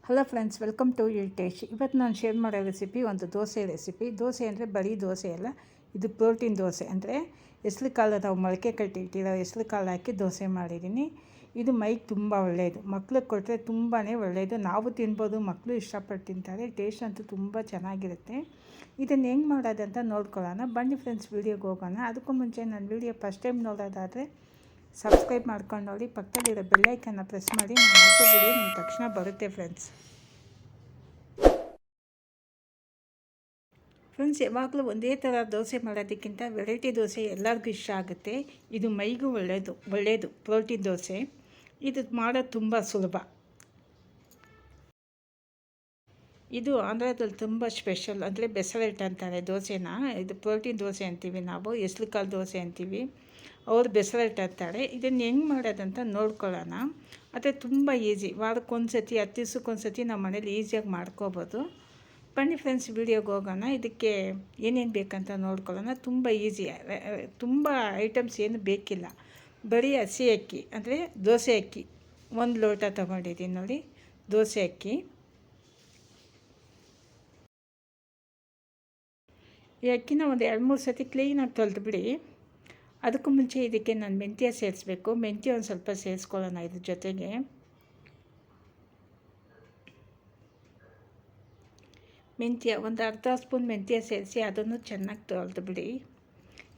Hello friends, welcome to your taste. ಇವತ್ತು ನಾನು share ಮಾಡೋ ರೆಸಿಪಿ ಒಂದು ದೋಸೆ ರೆಸಿಪಿ. ದೋಸೆ ಅಂದರೆ ಬರೀ ದೋಸೆ ಅಲ್ಲ, ಇದು ಪ್ರೋಟೀನ್ ದೋಸೆ. ಅಂದರೆ ಹೆಸ್ರು ಕಾಳು, ನಾವು ಮೊಳಕೆ ಕಟ್ಟಿಟ್ಟಿರೋ ಹೆಸ್ರು ಕಾಳು ಹಾಕಿ ದೋಸೆ ಮಾಡಿದ್ದೀನಿ. ಇದು ಮೈಗೆ ತುಂಬ ಒಳ್ಳೆಯದು, ಮಕ್ಳಿಗೆ ಕೊಟ್ಟರೆ ತುಂಬಾ ಒಳ್ಳೆಯದು. ನಾವು ತಿನ್ಬೋದು, ಮಕ್ಕಳು ಇಷ್ಟಪಟ್ಟು ತಿಂತಾರೆ. ಟೇಸ್ಟ್ ಅಂತೂ ತುಂಬ ಚೆನ್ನಾಗಿರುತ್ತೆ. ಇದನ್ನು ಹೆಂಗೆ ಮಾಡೋದಂತ ನೋಡ್ಕೊಳ್ಳೋಣ ಬನ್ನಿ ಫ್ರೆಂಡ್ಸ್, ವೀಡಿಯೋಗೆ ಹೋಗೋಣ. ಅದಕ್ಕೂ ಮುಂಚೆ ನನ್ನ ವೀಡಿಯೋ ಫಸ್ಟ್ ಟೈಮ್ ನೋಡೋದಾದರೆ ಸಬ್ಸ್ಕ್ರೈಬ್ ಮಾಡ್ಕೊಂಡು ನೋಡಿ, ಪಕ್ಕದಲ್ಲಿರೋ ಬೆಲ್ಲೈಕನ್ನ ಪ್ರೆಸ್ ಮಾಡಿ. ನಾನು ಹಾಕೋ ವಿಡಿಯೋ ನಿಮ್ಮ ತಕ್ಷಣ ಬರುತ್ತೆ ಫ್ರೆಂಡ್ಸ್. ಯಾವಾಗಲೂ ಒಂದೇ ಥರ ದೋಸೆ ಮಾಡೋದಕ್ಕಿಂತ ವೆರೈಟಿ ದೋಸೆ ಎಲ್ಲರಿಗೂ ಇಷ್ಟ ಆಗುತ್ತೆ. ಇದು ಮೈಗೂ ಒಳ್ಳೆಯದು ಪ್ರೋಟೀನ್ ದೋಸೆ. ಇದು ಮಾಡೋದು ತುಂಬ ಸುಲಭ. ಇದು ಆಂಧ್ರದಲ್ಲಿ ತುಂಬ ಸ್ಪೆಷಲ್, ಅಂದರೆ ಬೆಸಲೆಟ್ ಅಂತಾರೆ ದೋಸೆನ. ಇದು ಪ್ರೋಟೀನ್ ದೋಸೆ ಅಂತೀವಿ ನಾವು, ಹೆಸ್ರು ಕಾಳು ದೋಸೆ ಅಂತೀವಿ, ಅವ್ರು ಬೆಸಲೆಟ್ ಅಂತಾರೆ. ಇದನ್ನು ಹೆಂಗೆ ಮಾಡೋದಂತ ನೋಡ್ಕೊಳ್ಳೋಣ. ಮತ್ತು ತುಂಬ ಈಸಿ, ವಾರಕ್ಕೊಂದು ಸತಿ 10 ದಿವ್ಸಕ್ಕೊಂದು ಸತಿ ನಮ್ಮ ಮನೇಲಿ ಈಸಿಯಾಗಿ ಮಾಡ್ಕೋಬೋದು. ಬನ್ನಿ ಫ್ರೆಂಡ್ಸ್, ವೀಡಿಯೋಗೆ ಹೋಗೋಣ. ಇದಕ್ಕೆ ಏನೇನು ಬೇಕಂತ ನೋಡ್ಕೊಳ್ಳೋಣ. ತುಂಬ ಈಸಿ, ತುಂಬ ಐಟಮ್ಸ್ ಏನು ಬೇಕಿಲ್ಲ. ಬರೀ ಹಸಿ ಅಕ್ಕಿ ಅಂದರೆ ದೋಸೆ ಅಕ್ಕಿ 1 ಲೋಟ ತೊಗೊಂಡಿದ್ದೀನಿ ನೋಡಿ, ದೋಸೆ ಅಕ್ಕಿ. ಈ ಅಕ್ಕಿನ ಒಂದು 2-3 ಸತಿ ಕ್ಲೀನಾಗಿ ತೊಳೆದ್ಬಿಡಿ. ಅದಕ್ಕೂ ಮುಂಚೆ ಇದಕ್ಕೆ ನಾನು ಮೆಂತ್ಯ ಸೇರಿಸ್ಬೇಕು. ಮೆಂತ್ಯ ಒಂದು ಸ್ವಲ್ಪ ಸೇರಿಸ್ಕೊಳ್ಳೋಣ ಇದ್ರ ಜೊತೆಗೆ. ಮೆಂತ್ಯ ಒಂದು ಅರ್ಧ ಸ್ಪೂನ್ ಮೆಂತ್ಯ ಸೇರಿಸಿ ಅದನ್ನು ಚೆನ್ನಾಗಿ ತೊಳೆದ್ಬಿಡಿ.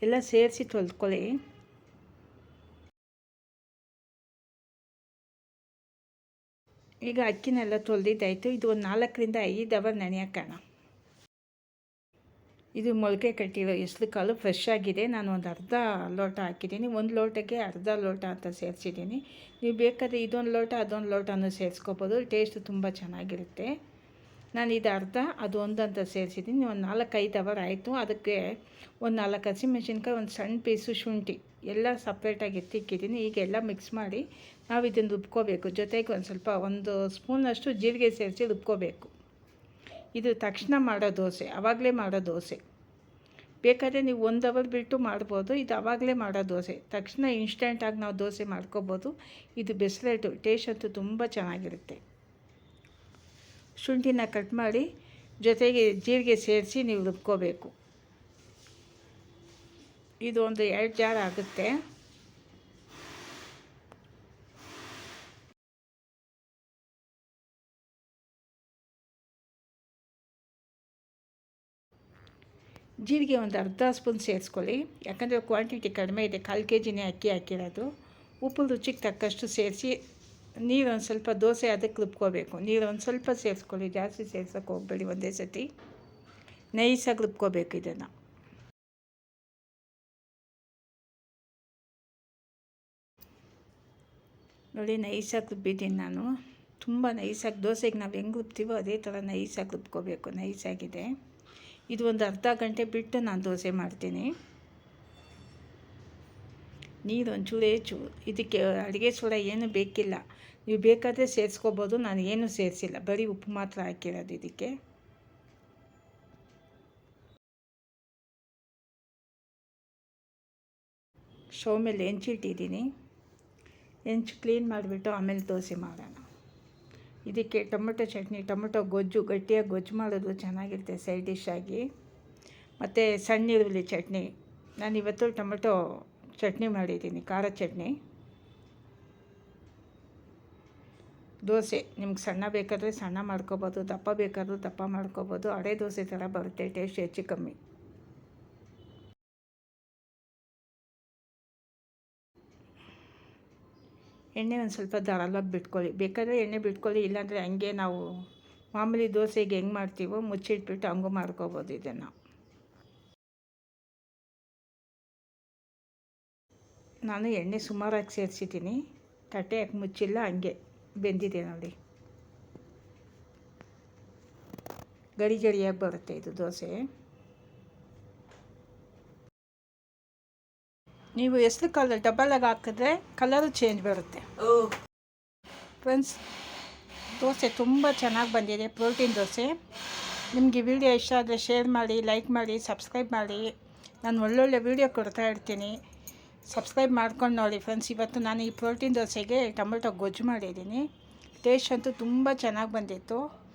ಎಲ್ಲ ಸೇರಿಸಿ ತೊಳೆದ್ಕೊಳ್ಳಿ. ಈಗ ಅಕ್ಕಿನೆಲ್ಲ ತೊಳೆದಿದ್ದಾಯಿತು. ಇದು ಒಂದು 4ರಿಂದ 5 ಅವರ್ ನೆನೆಯೋಕ್ಕೋಣ. ಇದು ಮೊಳಕೆ ಕಟ್ಟಿರೋ ಹೆಸ್ರು ಕಾಳು ಫ್ರೆಶ್ ಆಗಿದೆ. ನಾನು ಒಂದು ಅರ್ಧ ಲೋಟ ಹಾಕಿದ್ದೀನಿ. 1 ಲೋಟಕ್ಕೆ ಅರ್ಧ ಲೋಟ ಅಂತ ಸೇರಿಸಿದ್ದೀನಿ. ನೀವು ಬೇಕಾದರೆ ಇದೊಂದು ಲೋಟ ಅದೊಂದು ಲೋಟನೂ ಸೇರಿಸ್ಕೋಬೋದು, ಟೇಸ್ಟ್ ತುಂಬ ಚೆನ್ನಾಗಿರುತ್ತೆ. ನಾನು ಇದು ಅರ್ಧ ಅದು ಒಂದು ಅಂತ ಸೇರಿಸಿದ್ದೀನಿ. ಒಂದು 4-5 ಅವರ್ ಆಯಿತು. ಅದಕ್ಕೆ ಒಂದು 4 ಹಸಿಮೆಣ್ಸಿನ್ಕಾಯಿ, ಒಂದು ಸಣ್ಣ ಪೀಸು ಶುಂಠಿ ಎಲ್ಲ ಸಪ್ರೇಟಾಗಿ ಎತ್ತಿಕ್ಕಿದ್ದೀನಿ. ಈಗ ಎಲ್ಲ ಮಿಕ್ಸ್ ಮಾಡಿ ನಾವು ಇದನ್ನು ರುಬ್ಕೋಬೇಕು. ಜೊತೆಗೆ ಒಂದು ಸ್ವಲ್ಪ 1 ಸ್ಪೂನಷ್ಟು ಜೀರಿಗೆ ಸೇರಿಸಿ ರುಬ್ಕೋಬೇಕು. ಇದು ತಕ್ಷಣ ಮಾಡೋ ದೋಸೆ, ಆವಾಗಲೇ ಮಾಡೋ ದೋಸೆ. ಬೇಕಾದರೆ ನೀವು 1 ಅವರ್ ಬಿಟ್ಟು ಮಾಡ್ಬೋದು. ಇದು ಆವಾಗಲೇ ಮಾಡೋ ದೋಸೆ, ತಕ್ಷಣ ಇನ್ಸ್ಟೆಂಟಾಗಿ ನಾವು ದೋಸೆ ಮಾಡ್ಕೋಬೋದು. ಇದು ಬೆಸ್ಲೆಟು, ಟೇಸ್ಟ್ ಅಂತೂ ತುಂಬ ಚೆನ್ನಾಗಿರುತ್ತೆ. ಶುಂಠಿನ ಕಟ್ ಮಾಡಿ ಜೊತೆಗೆ ಜೀರಿಗೆ ಸೇರಿಸಿ ನೀವು ರುಬ್ಕೋಬೇಕು. ಇದು ಒಂದು 2 ಜಾರ್ ಆಗುತ್ತೆ. ಜೀರಿಗೆ ಒಂದು ಅರ್ಧ ಸ್ಪೂನ್ ಸೇರಿಸ್ಕೊಳ್ಳಿ, ಯಾಕಂದರೆ ಕ್ವಾಂಟಿಟಿ ಕಡಿಮೆ ಇದೆ, 1/4 kg ಅಕ್ಕಿ ಹಾಕಿರೋದು. ಉಪ್ಪು ರುಚಿಗೆ ತಕ್ಕಷ್ಟು ಸೇರಿಸಿ ನೀರು ಒಂದು ಸ್ವಲ್ಪ ದೋಸೆ ಅದಕ್ಕೆ ರುಬ್ಕೋಬೇಕು. ನೀರು ಒಂದು ಸ್ವಲ್ಪ ಸೇರಿಸ್ಕೊಳ್ಳಿ, ಜಾಸ್ತಿ ಸೇರ್ಸೋಕ್ಕೆ ಹೋಗಬೇಡಿ. ಒಂದೇ ಸತಿ ನೈಸಾಗಿ ರುಬ್ಕೋಬೇಕು ಇದನ್ನು. ನೋಡಿ, ನೈಸಾಗಿ ರುಬ್ಬಿದ್ದೀನಿ ನಾನು. ತುಂಬ ನೈಸಾಗಿ, ದೋಸೆಗೆ ನಾವು ಹೆಂಗೆ ರುಬ್ತೀವೋ ಅದೇ ಥರ ನೈಸಾಗಿ ರುಬ್ಕೋಬೇಕು. ನೈಸಾಗಿದೆ. ಇದು ಒಂದು ಅರ್ಧ ಗಂಟೆ ಬಿಟ್ಟು ನಾನು ದೋಸೆ ಮಾಡ್ತೀನಿ. ನೀರು ಒಂಚೂರೇ ಇದಕ್ಕೆ ಅಡುಗೆ ಸೋಡಾ ಏನು ಬೇಕಿಲ್ಲ. ನೀವು ಬೇಕಾದರೆ ಸೇರಿಸ್ಕೋಬೋದು, ನಾನು ಏನೂ ಸೇರಿಸಿಲ್ಲ, ಬರೀ ಉಪ್ಪು ಮಾತ್ರ ಹಾಕಿರೋದು ಇದಕ್ಕೆ. ಸ್ಟವ್ ಮೇಲೆ ಹೆಂಚಿಟ್ಟಿದ್ದೀನಿ. ಹೆಂಚು ಕ್ಲೀನ್ ಮಾಡಿಬಿಟ್ಟು ಆಮೇಲೆ ದೋಸೆ ಮಾಡೋಣ. ಇದಕ್ಕೆ ಟೊಮೊಟೊ ಚಟ್ನಿ, ಟೊಮೊಟೊ ಗೊಜ್ಜು, ಗಟ್ಟಿಯಾಗಿ ಗೊಜ್ಜು ಮಾಡೋದು ಚೆನ್ನಾಗಿರುತ್ತೆ ಸೈಡ್ ಡಿಶ್ ಆಗಿ. ಮತ್ತು ಸಣ್ಣ ಈರುಳ್ಳಿ ಚಟ್ನಿ. ನಾನಿವತ್ತು ಟೊಮೊಟೊ ಚಟ್ನಿ ಮಾಡಿದ್ದೀನಿ, ಖಾರ ಚಟ್ನಿ. ದೋಸೆ ನಿಮ್ಗೆ ಸಣ್ಣ ಬೇಕಾದರೆ ಸಣ್ಣ ಮಾಡ್ಕೋಬೋದು, ದಪ್ಪ ಬೇಕಾದರೂ ದಪ್ಪ ಮಾಡ್ಕೋಬೋದು. ಅಡೆ ದೋಸೆ ಥರ ಬರುತ್ತೆ, ಟೇಸ್ಟ್ ಹೆಚ್ಚು ಕಮ್ಮಿ. ಎಣ್ಣೆ ಒಂದು ಸ್ವಲ್ಪ ಧಾರಾಳವಾಗಿ ಬಿಟ್ಕೊಳ್ಳಿ. ಬೇಕಾದರೆ ಎಣ್ಣೆ ಬಿಟ್ಕೊಳ್ಳಿ, ಇಲ್ಲಾಂದರೆ ಹಂಗೆ ನಾವು ಮಾಮೂಲಿ ದೋಸೆಗೆ ಹೆಂಗೆ ಮಾಡ್ತೀವೋ ಮುಚ್ಚಿಟ್ಬಿಟ್ಟು ಹಂಗೂ ಮಾಡ್ಕೋಬೋದು ಇದನ್ನು. ನಾನು ಎಣ್ಣೆ ಸುಮಾರಾಗಿ ಸೇರಿಸಿದ್ದೀನಿ, ತಟ್ಟೆ ಯಾಕೆ ಮುಚ್ಚಿಲ್ಲ, ಹಂಗೆ ಬೆಂದಿದೆ ನೋಡಿ. ಗರಿ ಗರಿಯಾಗಿ ಬರುತ್ತೆ ಇದು ದೋಸೆ. ನೀವು ಹೆಸ್ರು ಕಾಳು ಡಬಲಾಗಿ ಹಾಕಿದ್ರೆ ಕಲರು ಚೇಂಜ್ ಬರುತ್ತೆ ಫ್ರೆಂಡ್ಸ್. ದೋಸೆ ತುಂಬ ಚೆನ್ನಾಗಿ ಬಂದಿದೆ, ಪ್ರೋಟೀನ್ ದೋಸೆ. ನಿಮಗೆ ವಿಡಿಯೋ ಇಷ್ಟ ಆದರೆ ಶೇರ್ ಮಾಡಿ, ಲೈಕ್ ಮಾಡಿ, ಸಬ್ಸ್ಕ್ರೈಬ್ ಮಾಡಿ. ನಾನು ಒಳ್ಳೊಳ್ಳೆ ವೀಡಿಯೋ ಕೊಡ್ತಾ ಇರ್ತೀನಿ, ಸಬ್ಸ್ಕ್ರೈಬ್ ಮಾಡ್ಕೊಂಡು ನೋಡಿ ಫ್ರೆಂಡ್ಸ್. ಇವತ್ತು ನಾನು ಈ ಪ್ರೋಟೀನ್ ದೋಸೆಗೆ ಟೊಮೊಟೊ ಗೊಜ್ಜು ಮಾಡಿದ್ದೀನಿ. ಟೇಸ್ಟ್ ಅಂತೂ ತುಂಬ ಚೆನ್ನಾಗಿ ಬಂದಿತ್ತು.